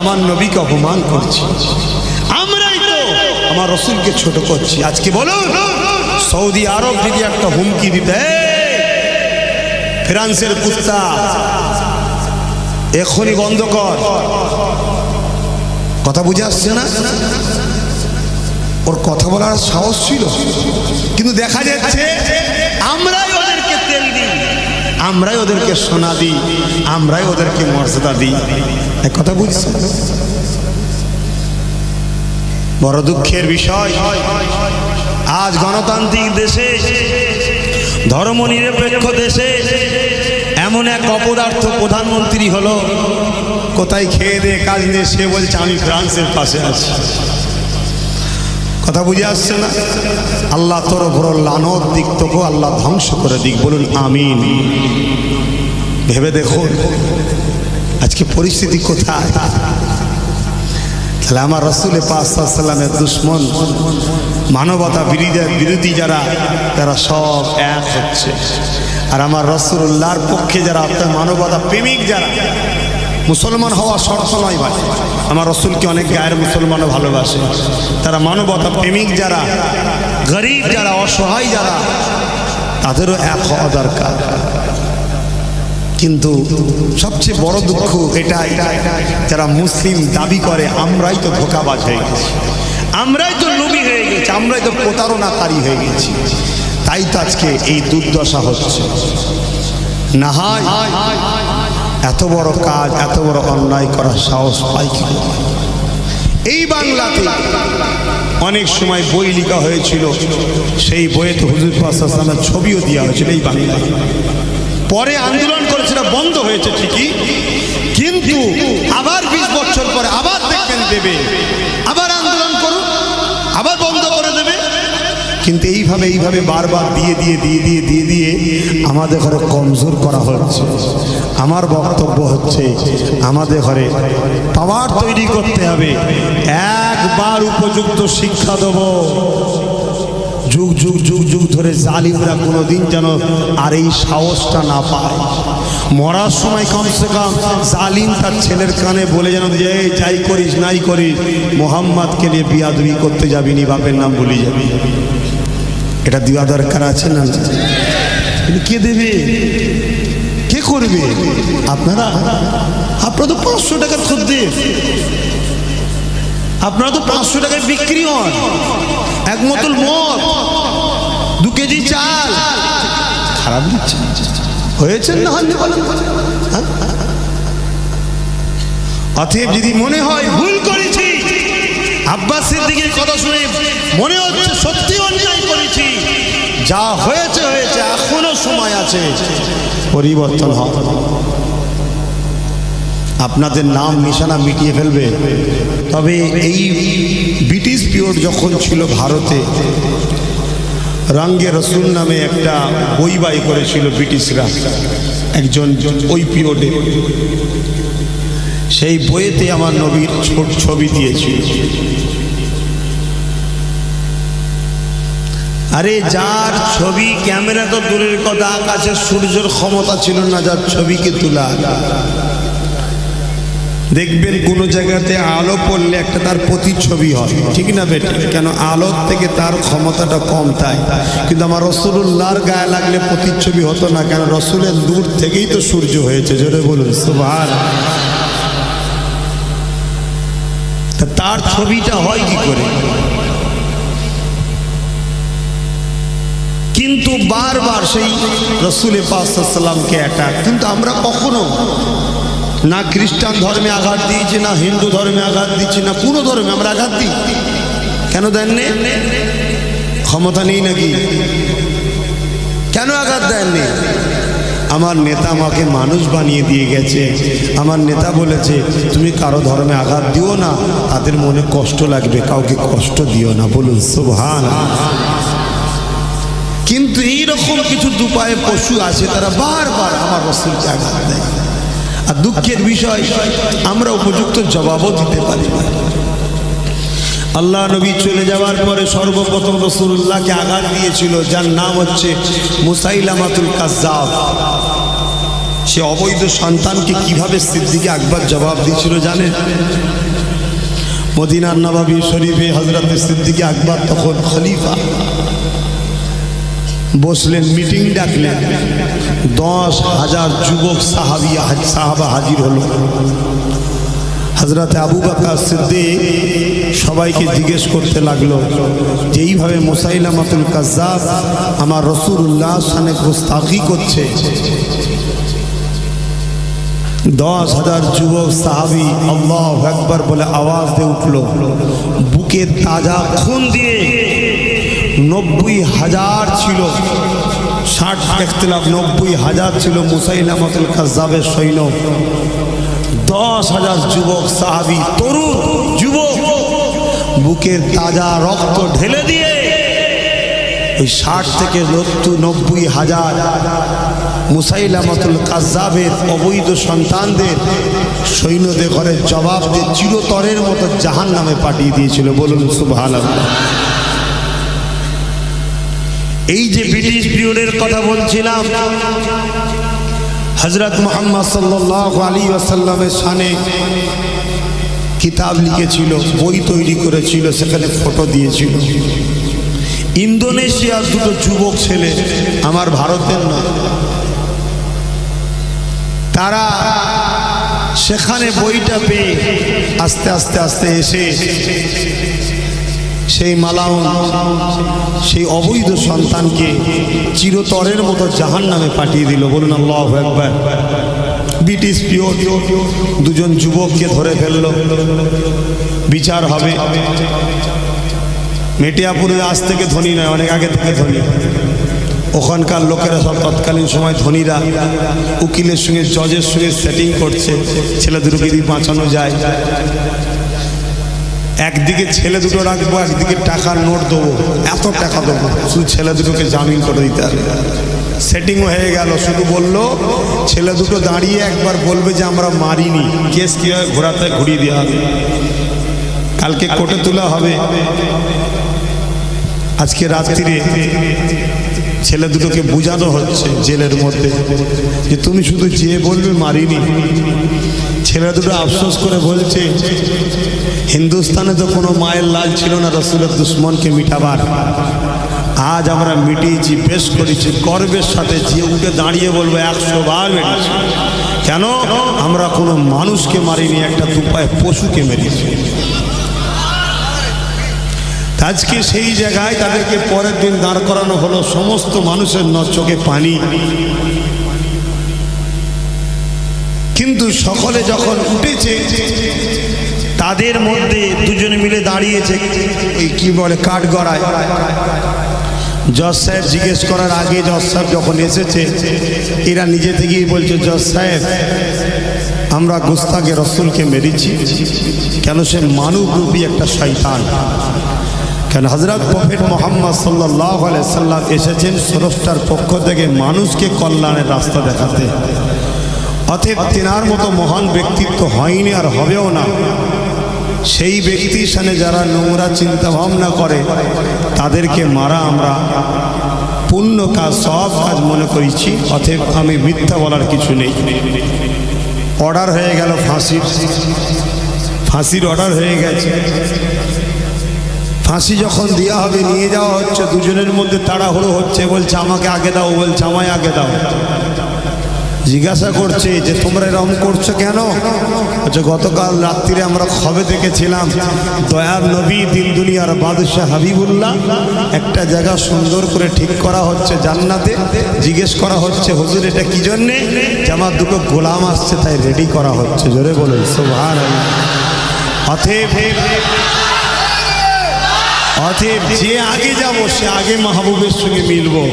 আমার নবীকে অপমান করছি, আমরাই তো আমার রসুলকে ছোট করছি। আজকে বলুন, সৌদি আরব যদি একটা হুমকি দিতে, ফ্রান্সের কুত্তা এখনই বন্ধ কর, কথা বুঝে আসছে না? ওর কথা বলার সাহস ছিল, কিন্তু দেখা যাচ্ছে আমরাই ওদেরকে তেল দিই, আমরাই ওদেরকে সোনা দিই, আমরাই ওদেরকে মর্যাদা দিই। এক কথা বুঝছে? বড় দুঃখের বিষয়, আজ গণতান্ত্রিক দেশে, ধর্মনিরপেক্ষ দেশে এমন এক অপদার্থ প্রধানমন্ত্রী হলো, কোথায় খেয়ে দিয়ে কাজ নিয়ে সে বলছে আমি ফ্রান্সের পাশে আছি। কথা বুঝে আসছে না? আল্লাহ তোর উপর লানত দিক, তোকে আল্লাহ ধ্বংস করে দিক, বলুন আমিন। ভেবে দেখুন আজকে পরিস্থিতি কোথায়। তাহলে আমার রসুল পাক সাল্লাল্লাহু আলাইহি ওয়াসাল্লামের দুশমন, মানবতা বিরোধী যারা, তারা সব এক হচ্ছে। আর আমার রাসূলুল্লাহর পক্ষে যারা, আপনার মানবতা প্রেমিক যারা, মুসলমান হওয়া শর্ত নয় ভাই, আমার রসুলকে অনেক গায়ের মুসলমানও ভালোবাসে, তারা মানবতা প্রেমিক যারা, গরিব যারা, অসহায় যারা, তাদেরও এক হওয়া দরকার। কিন্তু সবচেয়ে বড় দুঃখ এটা, যারা মুসলিম দাবি করে আমরাই তো ধোঁকাবাজ হয়ে গেছি, আমরাই তো লোভী হয়ে গেছি, আমরাই তো প্রতারণাকারী হয়ে গেছি। তাই তো আজকে এই দুর্দশা হচ্ছে। না হয় এত বড় কাজ, এত বড় অন্যায় করার সাহস পাই কি? এই বাংলাতে অনেক সময় বই লেখা হয়েছিল, সেই বইয়ে তো হুজুর পাক সাল্লাল্লাহু আলাইহি ওয়াসাল্লামের ছবিও দেওয়া হয়েছিল এই বাংলায়। পরে আন্দোলন করেছিল, বন্ধ হয়েছে ঠিকই, কিন্তু আবার 20 বছর পরে আবার দেখবেন দেবে, আবার আন্দোলন করুন, আবার বন্ধ করে দেবে। কিন্তু এইভাবে বারবার দিয়ে আমাদের ঘরে কমজোর করা হচ্ছে। আমার বক্তব্য হচ্ছে, আমাদের ঘরে পাওয়ার তৈরি করতে হবে, একবার উপযুক্ত শিক্ষা দেব, যুগ যুগ যুগ যুগ ধরে জালিমরা কোনোদিন যেন আর এই সাহসটা না পায়। মরার সময় কমসে কম জালিম তার ছেলের কানে বলে যেন যে যাই করিস নাই করিস, মোহাম্মদকে নিয়ে বিয়াদবি করতে যাবি নি, বাপের নাম বলি যাবি। এটা দেওয়া দরকার আছে না? কে দেবে, কে করবে? আপনারা তো 500 টাকার খদ্দের, আপনারা তো 500 টাকায় বিক্রি হন। এক বোতল মদ, 2 কেজি চাল, খারাপ দিচ্ছে হয়েছেন না হননি বলেন? অতএব যদি মনে হয় ভুল করেছি, আব্বাস সিদ্দিকীর কথা শুনে মনে হচ্ছে সত্যি অন্যায় করেছি, যা হয়েছে হয়েছে, এখনো সময় আছে, পরিবর্তন হবে। আপনাদের নাম নিশানা মিটিয়ে ফেলবে। তবে এই ব্রিটিশ পিরিয়ড যখন ছিল ভারতে, রঙ্গে রসুল নামে একটা বই বাই করেছিল ব্রিটিশরা, একজন ওই পিরিয়ডে। সেই বইয়েতে আমার নবীর ছবি দিয়েছিল। আরে যার ছবি, ক্যামেরা তো দূরের কথা, আকাশে সূর্যের ক্ষমতা ছিল না যার ছবিকে তোলা। দেখবেন কোনো জায়গাতে আলো পড়লে একটা তার প্রতিচ্ছবি হয়, ঠিক না বেটা? কেন? আলোর থেকে তার ক্ষমতাটা কম, তাই। কিন্তু আমার রাসূলুল্লাহর গায়ে লাগলে প্রতিচ্ছবি হতো না, কেন? রাসূলের দূর থেকেই তো সূর্য হয়েছে, জোরে বলুন সুবহানাল্লাহ। তার ছবিটা হয় কি করে? কিন্তু বারবার সেই রাসূল পাক সাল্লাল্লাহু আলাইহি ওয়াসাল্লামকে অ্যাটাক। কিন্তু আমরা কখনো না খ্রিস্টান ধর্মে আঘাত দিয়েছি, না হিন্দু ধর্মে আঘাত দিচ্ছি, না কোনো ধর্মে আমরা আঘাত দিই। কেন দেননি? ক্ষমতা নেই নাকি? কেন আঘাত দেননি? আমার নেতা আমাকে মানুষ বানিয়ে দিয়ে গেছে। আমার নেতা বলেছে তুমি কারো ধর্মে আঘাত দিও না, তাদের মনে কষ্ট লাগবে, কাউকে কষ্ট দিও না। বলুন সুবহানাল্লাহ। কিন্তু এইরকম কিছু দুপায়ে পশু আছে, তারা বারবার আমার রাসূলকে আঘাত দেয়। আর দুঃখের বিষয়, আমরা উপযুক্ত জবাবও দিতে পারি না। আল্লাহ নবী চলে যাওয়ার পরে সর্বপ্রথম রাসূলুল্লাহকে আঘাত দিয়েছিল যার নাম হচ্ছে মুসাইলামাতুল কাজ্জাব। সে অবৈধ সন্তানকে কিভাবে সিদ্দিক আকবর জবাব দিয়েছিল জানেন? মদিনার নববী শরীফে হযরত সিদ্দিক আকবর তখন খলিফা বসলেন, মিটিং ডাকলেন। 10,000 যুবক সাহাবা হাজির হলো। হযরত আবু বকর সিদ্দিক সবাইকে জিজ্ঞেস করতে লাগলো যে এইভাবে মুসাইলামাতুল কাজ্জাব আমার রাসূলুল্লাহ সানে গুস্তাখি করছে। 10,000 যুবক সাহাবী আল্লাহু আকবার বলে আওয়াজ দিয়ে উঠলো। বুকে তাজা খুন দিয়ে 90,000 ছিল, 60 ইখতিলাফ 90,000 ছিল মুসাইলামাতুল কাজ্জাবের সৈন্য। 10,000 যুবক সাহাবী, তরুণ যুবক, বুকের তাজা রক্ত ঢেলে দিয়ে ওই 60 থেকে 90,000 মুসাইলামাতুল কাজ্জাবের অবৈধ সন্তানদের সৈন্যদের ঘরে জবাব দিয়ে চিরতরের মতো জাহান্নামে পাঠিয়ে দিয়েছিল। বলুন সুবহানাল্লাহ। এই যে ব্রিটিশ পিরিয়ডের কথা বলছিলাম, হযরত মুহাম্মদ সাল্লাল্লাহু আলাইহি ওয়াসাল্লামের শানে কিতাব লিখেছিল, বই তৈরি করেছিল, সেখানে ফটো দিয়েছিল। ইন্দোনেশিয়ার দুটো যুবক ছেলে, আমার ভারতের না, তারা সেখানে বইটা পেয়ে আস্তে আস্তে আস্তে এসে সেই মালাউন, সেই অবৈধ সন্তানকে চিরতরের মতো জাহান্নামে পাঠিয়ে দিল। বলুন আল্লাহু আকবার। ব্রিটিশ পিরিয়ড, দুজন যুবককে ধরে ফেললো, বিচার হবে। মেটিয়াপুরে আজ থেকে ধনী নয়, অনেক আগে থেকে ধনী। ওখানকার লোকেরা সব তৎকালীন সময় ধনীরা উকিলের সঙ্গে, জজের সঙ্গে সেটিং করছে ছেলে দুটোকে যদি বাঁচানো যায়। একদিকে ছেলে দুটো রাখবো, একদিকে টাকার নোট দেবো, এত টাকা দেবো, শুধু ছেলে দুটোকে জামিন করে দিতে হবে। সেটিং হয়ে গেল। শুধু বললো ছেলে দুটো দাঁড়িয়ে একবার বলবে যে আমরা মারিনি, কেস কীভাবে ঘোরাতে ঘুরিয়ে দেওয়া হবে, কালকে কোর্টে তোলা হবে। আজকে রাত্রিরে ছেলে দুটোকে বোঝানো হচ্ছে জেলের মধ্যে যে তুমি শুধু যে বলবে মারিনি। ছেলে দুটো আফসোস করে বলছে হিন্দুস্তানে তো কোনো মায়ের লাল ছিল না রাসূলের দুশ্মনকে মিটাবার, আজ আমরা মিটিয়েছি, বেশ করেছি। গর্বের সাথে যে উঠে দাঁড়িয়ে বলবো 100 বার মেরেছি। কেন? আমরা কোনো মানুষকে মারিনি, একটা দুপায়ে পশুকে মেরেছি। আজকে সেই জায়গায় তাদেরকে পরের দিন দাঁড় করানো হলো, সমস্ত মানুষের চোখে পানি। কিন্তু সকলে যখন উঠেছে, তাদের মধ্যে দুজনে মিলে দাঁড়িয়েছে এই কি বলে কাঠগড়ায়। জজ সাহেব জিজ্ঞেস করার আগে জজ সাহেব যখন এসেছে, এরা নিজে থেকেই বলছে জজ সাহেব আমরা গুস্তাখে রাসূলকে মেরেছি। কেন? সে মানবরূপী একটা শয়তান। কেন? হযরত প্রফেট মুহাম্মদ সাল্লাল্লাহু আলাইহি সাল্লাম এসেছেন স্রষ্টার পক্ষ থেকে মানুষকে কল্যাণের রাস্তা দেখাতে। অতএব তেনার মতো মহান ব্যক্তিত্ব হয়নি আর হবেও না। সেই ব্যক্তির সামনে যারা নোংরা চিন্তা ভাবনা করে তাদেরকে মারা আমরা পুণ্য কাজ, সব কাজ মনে করেছি। অতএব আমি মিথ্যা বলার কিছু নেই। অর্ডার হয়ে গেল ফাঁসির অর্ডার হয়ে গেছে। ফাঁসি যখন দেওয়া হবে, নিয়ে যাওয়া হচ্ছে, দুজনের মধ্যে তাড়াহুড়ো হচ্ছে। বলছে আমাকে আগে দাও, বলছে আমায় আগে দাও। জিজ্ঞাসা করছে যে তোমরা এরকম করছো কেন? আচ্ছা গতকাল রাত্রিরে আমরা খবে দেখেছিলাম দয়ার নবী দিন দুনিয়ার বাদশাহ হাবিবুল্লাহ একটা জায়গা সুন্দর করে ঠিক করা হচ্ছে জান্নাতে। জিজ্ঞেস করা হচ্ছে হুজুর এটা কি জন্যে? যে আমার দুটো গোলাম আসছে তাই রেডি করা হচ্ছে। জোরে বলুন সুবহানাল্লাহ। অতএব যে আগে যাব সে আগে মাহবুবের সঙ্গে মিলবো।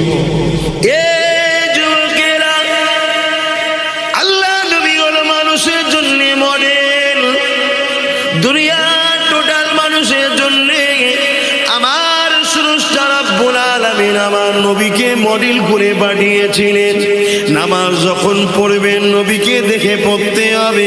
আল্লাহ নবী হলো মানুষের জন্য মডেল, দুনিয়ার টোটাল মানুষের জন্য আমার স্রষ্টা রব্বুল আলামিন আমার নবীকে মডেল করে পাঠিয়েছিলেন। নামাজ যখন পড়বেন নবীকে দেখে পড়তে হবে,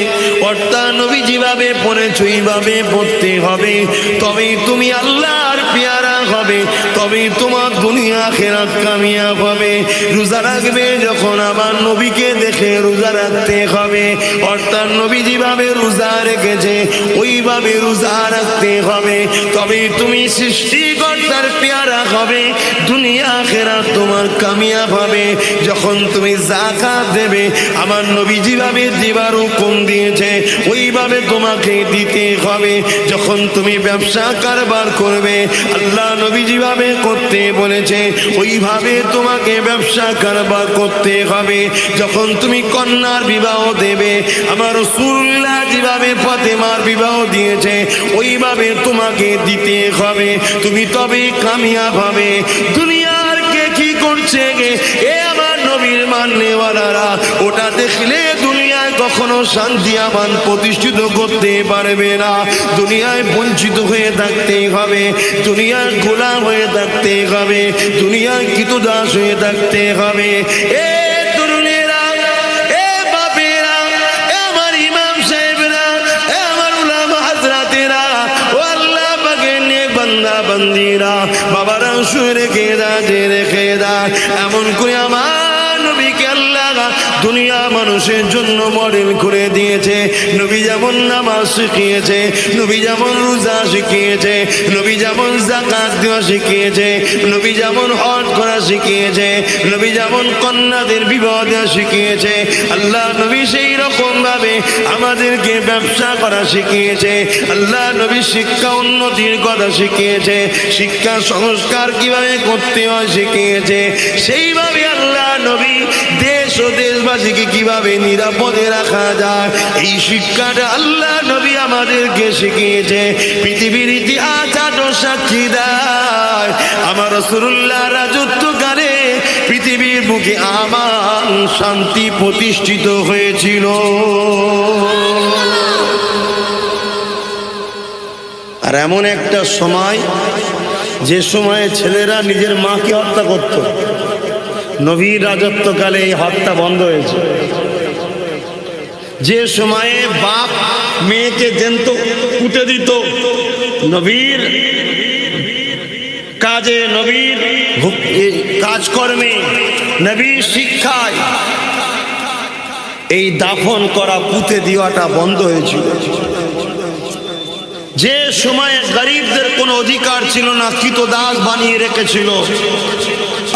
অর্থাৎ নবী যেভাবে পড়েছ এইভাবে পড়তে হবে, তবেই তুমি আল্লাহর পেয়ারা হবে, তবেই তোমার দুনিয়া আখিরাত কামিয়াব হবে। রোজা রাখবে যখন আমার নবীকে দেখে রোজা রাখতে হবে, অর্থাৎ নবী যেভাবে রোজা রেখেছে ওইভাবে রোজা রাখতে হবে, তবেই তুমি সৃষ্টিকর্তার পেয়ারা হবে, দুনিয়া আখিরাত তোমার কামিয়াব হবে। যখন তুমি যাকাত দেবে আমার নবী যেভাবে দিবার হুকুম দিয়েছে ওইভাবে তোমাকে দিতে হবে। যখন তুমি ব্যবসা কারবার করবে আল্লাহ নবী যেভাবে করতে বলেছে ওইভাবে তোমাকে ব্যবসা কারবার করতে হবে। যখন তুমি কন্যার বিবাহ দেবে আমার রাসূলুল্লাহ যেভাবে ফাতেমার বিবাহ দিয়েছে ওইভাবে তোমাকে দিতে হবে, তুমি তবে কামিয়াব হবে। দুনিয়ার কে কি করছে গে এ আমার নবীর মাননেওয়ালারা ওটা দেখলে দুনিয়ায় কখনো শান্তি আমান প্রতিষ্ঠিত করতে পারবে না। দুনিয়ায় বঞ্চিত হয়ে থাকতে হবে, দুনিয়ার গোলাম হয়ে থাকতে হবে, দুনিয়ার কৃতদাস হয়ে থাকতে হবে। এ তরুণেরা, এ বাপেরা, এ আমার ইমাম সাহেবরা, এ আমার উলামা হাজরাতেরা, ও আল্লাহ পাকের নেক বান্দা বান্দিরা, বাবারা শুয়ে রেখে দা, যে রেখে দা, এমন করে আমার নবীকে আল্লাহ দুনিয়া মানুষের জন্য মডেল করে দিয়েছে। নবী যেমন নামাজ শিখিয়েছে, নবী যেমন রোজা শিখিয়েছে, নবী যেমন যাকাত দেওয়া শিখিয়েছে, নবী যেমন হজ করা শিখিয়েছে, নবী যেমন কন্যাদের বিবাহ দেওয়া শিখিয়েছে, আল্লাহ নবী সেই রকম ভাবে আমাদেরকে ব্যবসা করা শিখিয়েছে। আল্লাহ নবী শিক্ষা উন্নতির কথা শিখিয়েছে, শিক্ষা সংস্কার কিভাবে করতে হয় শিখিয়েছে। সেইভাবে আল্লাহ নবী দেশ ও দেশবাসীকে কিভাবে নিরাপদে রাখা যায় এই শিক্ষাটা আল্লাহ নবী আমাদেরকে শিখিয়েছে। পৃথিবীর ইতিহাস আজও সাক্ষী দেয় আমার রাসূলুল্লাহ রাজত্বকালে পৃথিবীর বুকে আমান শান্তি প্রতিষ্ঠিত হয়েছিল। আর এমন একটা সময় যে সময়ে ছেলেরা নিজের মাকে হত্যা করত, নবীর রাজত্বকালে এই হত্যা বন্ধ হয়েছে। যে সময়ে বাপ মেয়েকে জ্যান্ত পুঁতে দিত, নবীর কাজে, নবীর কাজকর্মে, নবীর শিক্ষায় এই দাফন করা পুঁতে দেওয়াটা বন্ধ হয়েছিল। যে সময়ে গরিবদের কোনো অধিকার ছিল না, কৃতদাস বানিয়ে রেখেছিল,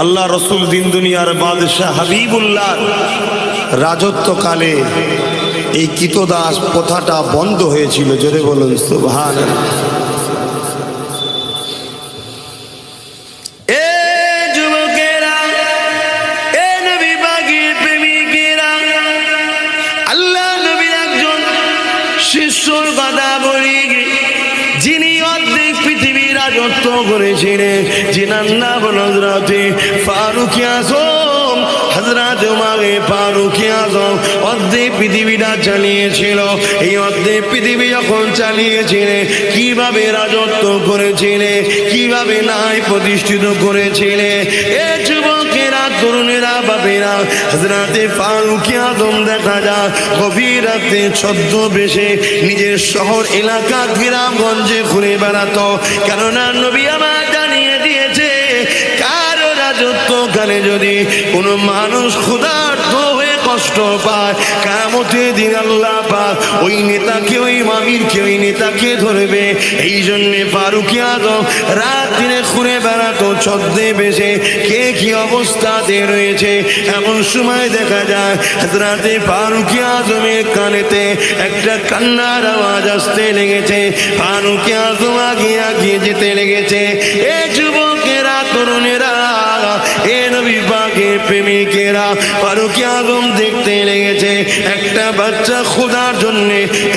আল্লাহ রসুল দিন দুনিয়ার বাদশাহ হাবিবুল্লাহ রাজত্বকালে এই কৃতদাস প্রথাটা বন্ধ হয়েছিল। জোরে বলুন সুবহানাল্লাহ। শিষ্যর কথা বলি, যিনি অর্ধেক পৃথিবী রাজত্ব করেছিলেন, যিনার নাম হযরতে ফারুক আযম, হযরত উমরে ফারুক আযম অর্ধেক পৃথিবীটা চালিয়েছিল। এই অর্ধেক পৃথিবী যখন চালিয়েছিলেন কিভাবে রাজত্ব করেছিলেন, কিভাবে ন্যায় প্রতিষ্ঠিত করেছিলেন। এ যুবকেরা, তরুণেরা, বাপেরা, হযরতে ফারুক আযম দেখা যায় গভীর রাতে ছদ্মবেশে নিজের শহর এলাকা গ্রামগঞ্জে ঘুরে বেড়াতো। কেননা নবী আমার জানিয়ে দিয়েছে কারো রাজত্বকালে যদি কোনো মানুষ ক্ষুধার্ত হয়ে কষ্ট পায়, কিয়ামতের দিন আল্লাহ পাক ওই নেতাকে, ওই আমিরকে, ওই নেতাকে ধরবে। এই জন্য ফারুক আযম রাত দিনে ঘুরে বেড়াতো ছদ্মবেশে, কে কি অবস্থাতে রয়েছে। এমন সময় দেখা যায় হযরতে ফারুক আযমের কানেতে একটা কান্নার আওয়াজ আসতে লেগেছে। ফারুক আযম আগিয়ে যেতে লেগেছে। এ যুবকেরা, তরুণেরা, এ নবী পাকের প্রেমিকেরা, ফারুক আযম দেখতে লেগেছে একটা বাচ্চা খোদার জন্য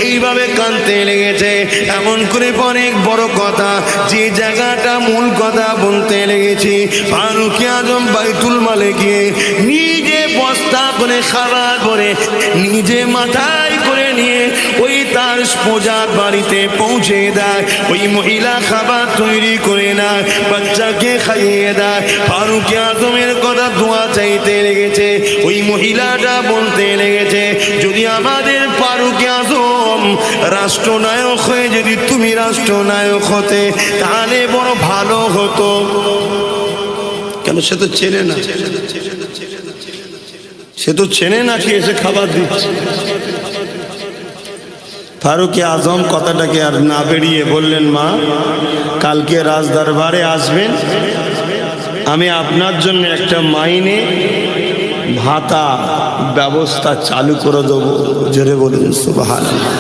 এইভাবে কাঁদতে লেগেছে। এমন করে অনেক বড় কথা, যে জায়গাটা মূল কথা বলতে লেগেছি, ফারুক আযম বাইতুল মালে গিয়ে নিজে বস্তা করে খাবার করে নিজে মাথায় করে নিয়ে ওই তার প্রজার বাড়িতে পৌঁছে দেয়। ওই মহিলা খাবার তৈরি করে না, বাচ্চাকে খাইয়ে দেয়। ফারুক আযমের কথা দোয়া চাইতে লেগেছে। ওই মহিলাটা বলতে লেগেছে, যদি আমাদের ফারুক আযম রাষ্ট্রনায়ক হয়ে যদি তুমি রাষ্ট্রনায়ক হতে তাহলে বড় ভালো হতো। কেন সে তো চেনে না, সে তো চেনে না কি এসে খাবার দিচ্ছে। ফারুক আজম কথাটাকে আর না বেরিয়ে বললেন, মা কালকে রাজদরবারে আসবেন, আমি আপনার জন্য একটা মাইনে ভাতা ব্যবস্থা চালু করে দেবো। জোরে বলুন সুবহানাল্লাহ।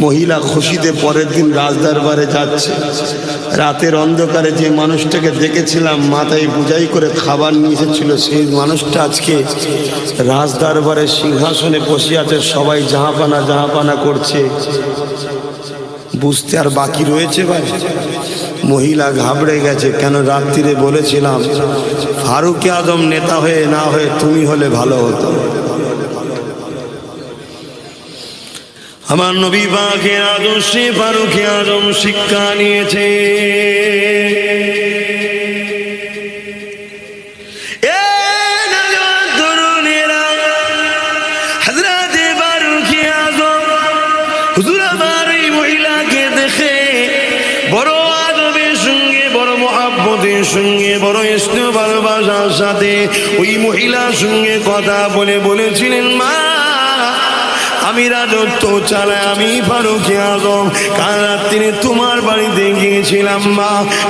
মহিলা খুশিতে পরের দিন রাজদরবারে যাচ্ছে। রাতের অন্ধকারে যে মানুষটাকে দেখেছিলাম মাথায় বোঝাই করে খাবার নিয়ে এসেছিল, সেই মানুষটা আজকে রাজদরবারে সিংহাসনে বসে আছে, সবাই জাহাপানা জাহাপানা করছে। বুঝতে আর বাকি রয়েছে ভাই? মহিলা ঘাবড়ে গেছে, কেন রাত্রিরে বলেছিলাম ফারুক আজম নেতা হয়ে না হয়ে তুমি হলে ভালো হতো। আমার নবী পাকের আদর্শে ফারুক আজম শিক্ষা নিয়েছে। হুজুর আমার এই মহিলাকে দেখে বড় আদবের সঙ্গে, বড় মহব্বতের সঙ্গে, বড় স্নেহ ভালোবাসার সাথে ওই মহিলার সঙ্গে কথা বলেছিলেন, মা আমি রাজত্ব চালাই, আমি ফারুক আজম কাল রাত্রিরে তোমার বাড়িতে গিয়েছিলাম।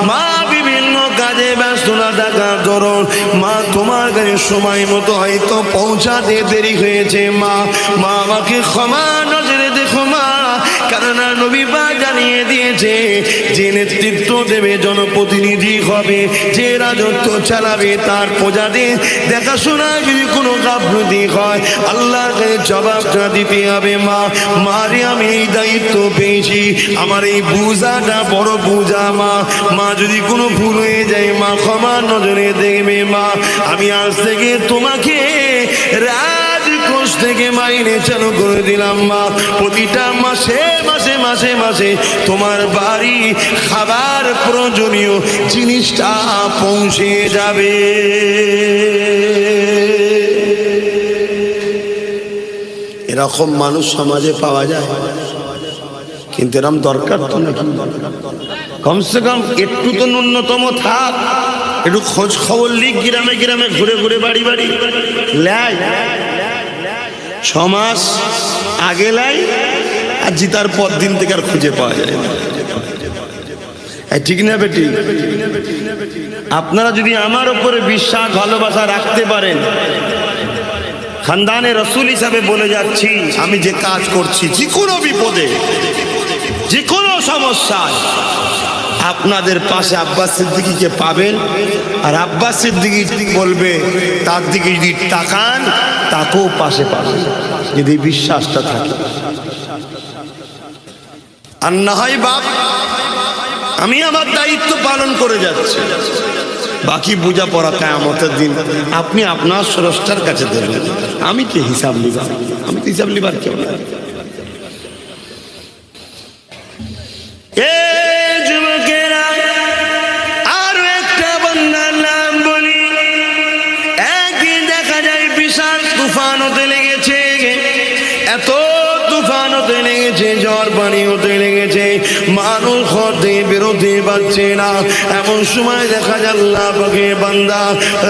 মা বিভিন্ন কাজে ব্যস্ততা থাকার দরুন মা তোমার কাছে সময় মতো হয়তো পৌঁছাতে দেরি হয়েছে। মা আমাকে ক্ষমা নজরে দেখো মা, কেননা নবী পাক জানিয়ে দিয়েছে যে নেতৃত্ব দেবে, জনপ্রতিনিধি হবে, যে রাজত্ব চালাবে, তার প্রজাদের দেখাশোনায় যদি কোনো গাফলতি হয় আল্লাহর কাছে জবাবটা দিতে হবে। মারে আমি এই দায়িত্ব পেয়েছি, আমার এই বুঝাটা বড় বুঝা। মা যদি কোনো ভুল হয়ে যায় মা ক্ষমা নজরে দেখবে। মা আমি আজ থেকে তোমাকে রাজকোষ থেকে মাইনে চালু করে দিলাম। মা প্রতিটা মাসে মাসে মাসে মাসে তোমার বাড়ি খাবার প্রয়োজনীয় জিনিসটা পৌঁছে যাবে। এরকম মানুষ সমাজে পাওয়া যায়, কিন্তু এরকম দরকার তো নাকি? কমসে কম একটু তো ন্যূনতম থাক, একটু খোঁজ খবর লিখ, গ্রামে গ্রামে ঘুরে ঘুরে বাড়ি বাড়ি লাই। 6 মাস আগে লাই আর জিতার পর দিন থেকে আর খুঁজে পাওয়া যায় না। ঠিক না বেটি? আপনারা যদি আমার উপরে বিশ্বাস ভালোবাসা রাখতে পারেন, খানদানে রসুল হিসাবে বলে যাচ্ছি, আমি যে কাজ করছি যে কোনো বিপদে, যে কোনো সমস্যায় আপনাদের পাশে আব্বাস সিদ্দিকীকে পাবেন। আর আব্বাস সিদ্দিকী যদি বলবে তার দিকে যদি তাকান, তাকেও পাশে পাবেন, যদি বিশ্বাসটা থাকে। আর না হয় বাপ আমি আমার দায়িত্ব পালন করে যাচ্ছি, বাকি বুঝা পড়া কিয়ামতের দিন আপনি আপনার স্রষ্টার কাছে দেবেন। আমি কি হিসাব নিবার? আমি তো হিসাব নিবার কেউ না। যুবকেরা আরো একটা বান্দার নাম বলি। একদিন দেখা যায় বিশাল তুফান হতে লেগেছে, এত তুফান হতে লেগেছে, ঝড় পানি হতে লেগেছে, মানুষ ঘর থেকে বেরোতে পারছে না। এমন সময় দেখা যায় আল্লাহ পাকের বান্দা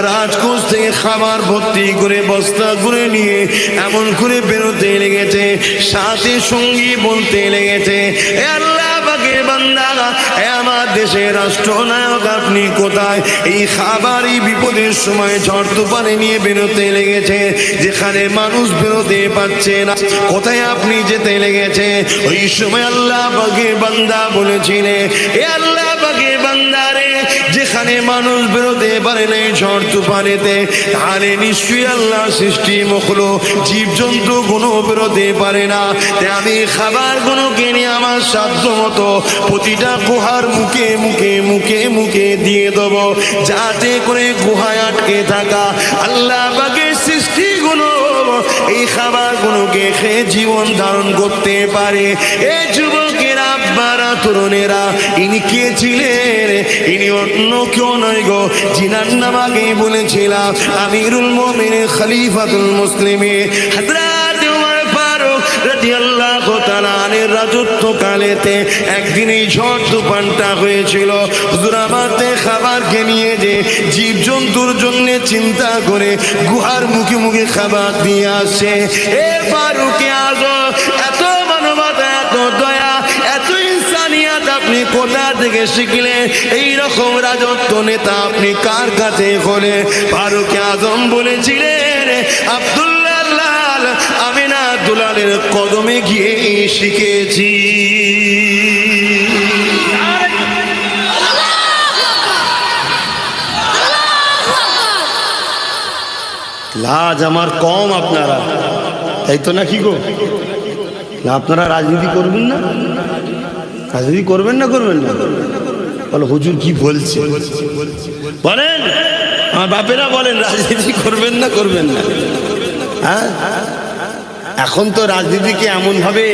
রাজকোষ থেকে খাবার ভর্তি করে বস্তা করে নিয়ে এমন করে বেরোতে লেগেছে, সাথে সঙ্গী বলতে লেগেছে, এ আল্লাহ পাকের বান্দা, এ আমার দেশের রাষ্ট্রনায়ক আপনি কোথায়? এই খাবার এই বিপদের সময় ঝড় তুফানে নিয়ে বেরোতে লেগেছে, যেখানে মানুষ বেরোতে পারছে না, কোথায় আপনি যেতে লেগেছে? ওই সময় আল্লাহ পাকের বান্দা বলেছিলেন, এ আল্লাহ পাকের বান্দা রে, যেখানে মানুষ বেরোতে পারে না ঝড় তুফানেতে, তাহলে নিশ্চয়ই আল্লাহ সৃষ্টি মখলুক জীবজন্তু কোনো বেরোতে পারে না। তাই আমি খাবার গুলো কিনে আমার সাধ্য মতো প্রতিটা গুহার মুখে মুখে মুখে মুখে দিয়ে দেবো, যাতে করে গুহায় আটকে থাকা আল্লাহ পাকের সৃষ্টিগুলো এই খাবারগুলোকে খেয়ে জীবন ধারণ করতে পারে। এই যুবকেরা, আব্বারা, তরুণেরা, ইনি কে ছিলেন? ইনি অন্য কেউ নয় গো, জিনার নাম আগেই বলেছিলাম, আমিরুল মুমিনিন খলিফাতুল মুসলিমিন হযরত ওমর ফারুক রাদিয়াল্লাহু তাআলা আনহুর রাজত্বকালেতে একদিন এই ঝড় তুফানটা হয়েছিল। হুজুর আমাদের খাবারকে নিয়ে যে জীবজন্তুর জন্য চিন্তা করে গুহার মুখে মুখে খাবার দিয়ে আসে। এ ফারুকে আজম, এত মানবতা, এত দয়া, এত ইনসানিয়াত আপনি কোথা থেকে শিখলেন? এইরকম রাজত্ব নেতা আপনি কার কাছে হলে? ফারুকে আজম বলেছিলেন, আব্দুল্লাহ লাল আমিনা দুলালের কদমে গিয়ে শিখেছি। লাজ আমার কম আপনারা, তাই তো নাকি গো? না আপনারা রাজনীতি করবেন না? রাজনীতি করবেন না? করবেন না? বলো হুজুর কি বলছে বলেন, আমার বাপেরা বলেন রাজনীতি করবেন না? করবেন না? হ্যাঁ, এখন তো রাজনীতিকে এমন ভাবে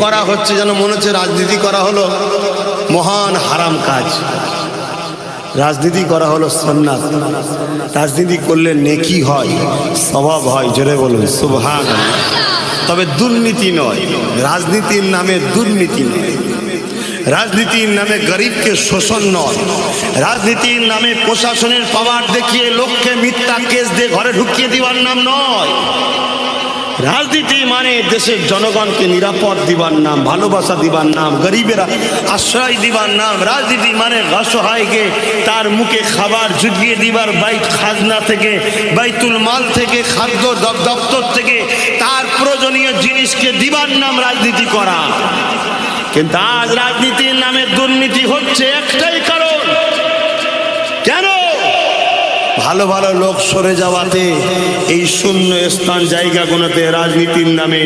করা হচ্ছে যেন মনে হচ্ছে রাজনীতি করা হলো মহান হারাম কাজ, রাজনীতি করা হলো সুন্নাত, রাজনীতি করলে নেকি হয়, সওয়াব হয়। জোরে বলুন সুবহানাল্লাহ। তবে দুর্নীতি নয়, রাজনীতির নামে দুর্নীতি নয়, রাজনীতির নামে গরিবকে শোষণ নয়, রাজনীতির নামে প্রশাসনের পাওয়ার দেখিয়ে লোককে মিথ্যা কেস দিয়ে ঘরে ঢুকিয়ে দেওয়ার নাম নয়। রাজনীতি মানে দেশের জনগণকে নিরাপদ দিবার নাম, ভালোবাসা দিবার নাম, গরিবেরা আশ্রয় দিবার নাম। রাজনীতি মানে অসহায়কে তার মুখে খাবার জুগিয়ে দিবার, বাইত খাজনা থেকে, বাইতুল মাল থেকে, খাদ্য দপ্তর থেকে তার প্রয়োজনীয় জিনিসকে দিবার নাম রাজনীতি করা। কিন্তু আজ রাজনীতির নামে দুর্নীতি হচ্ছে একটাই কারণ, কেন? ভালো ভালো লোক সরে যাওয়াতে, এই শূন্য স্থান জায়গাগুলোতে রাজনীতির নামে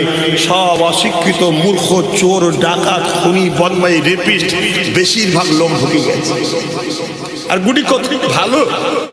সব অশিক্ষিত মূর্খ চোর ডাকাত খুনি বদমাই রেপিস্ট বেশিরভাগ লোক ঢুকে গেছে। আর গুটি কত ভালো